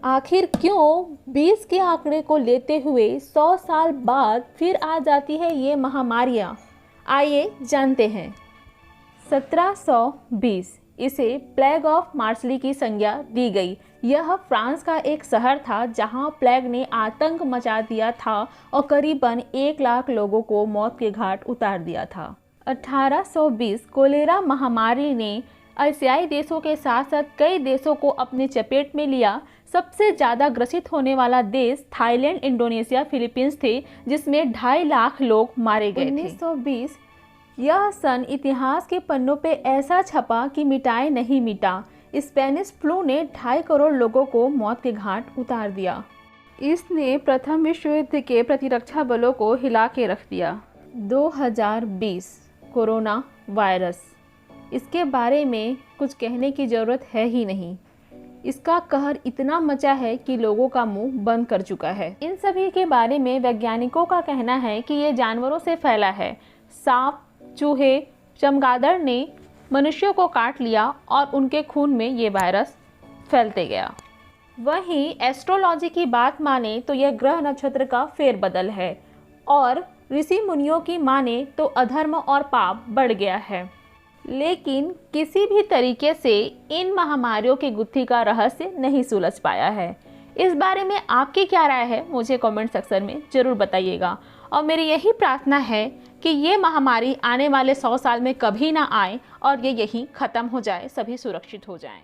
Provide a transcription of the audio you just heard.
आखिर क्यों 20 के आंकड़े को लेते हुए 100 साल बाद फिर आ जाती है ये महामारियाँ? आइए जानते हैं। 1720 इसे प्लेग ऑफ मार्सली की संज्ञा दी गई। यह फ्रांस का एक शहर था जहां प्लेग ने आतंक मचा दिया था और करीबन 1 लाख लोगों को मौत के घाट उतार दिया था। 1820 कोलेरा महामारी ने एशियाई देशों के साथ साथ कई देशों को अपने चपेट में लिया। सबसे ज़्यादा ग्रसित होने वाला देश थाईलैंड, इंडोनेशिया, फिलीपींस थे, जिसमें 2.5 लाख लोग मारे गए थे। 1920 यह सन इतिहास के पन्नों पे ऐसा छपा कि मिटाए नहीं मिटा। स्पेनिश फ्लू ने 2.5 करोड़ लोगों को मौत के घाट उतार दिया। इसने प्रथम विश्व युद्ध के प्रतिरक्षा बलों को हिला के रख दिया। 2020 कोरोना वायरस, इसके बारे में कुछ कहने की ज़रूरत है ही नहीं। इसका कहर इतना मचा है कि लोगों का मुंह बंद कर चुका है। इन सभी के बारे में वैज्ञानिकों का कहना है कि ये जानवरों से फैला है। सांप, चूहे, चमगादड़ ने मनुष्यों को काट लिया और उनके खून में ये वायरस फैलते गया। वहीं एस्ट्रोलॉजी की बात माने तो यह ग्रह नक्षत्र का फेरबदल है और ऋषि मुनियों की माने तो अधर्म और पाप बढ़ गया है। लेकिन किसी भी तरीके से इन महामारियों की गुत्थी का रहस्य नहीं सुलझ पाया है। इस बारे में आपकी क्या राय है, मुझे कमेंट सेक्शन में ज़रूर बताइएगा। और मेरी यही प्रार्थना है कि ये महामारी आने वाले 100 साल में कभी ना आए और ये यहीं ख़त्म हो जाए, सभी सुरक्षित हो जाएं।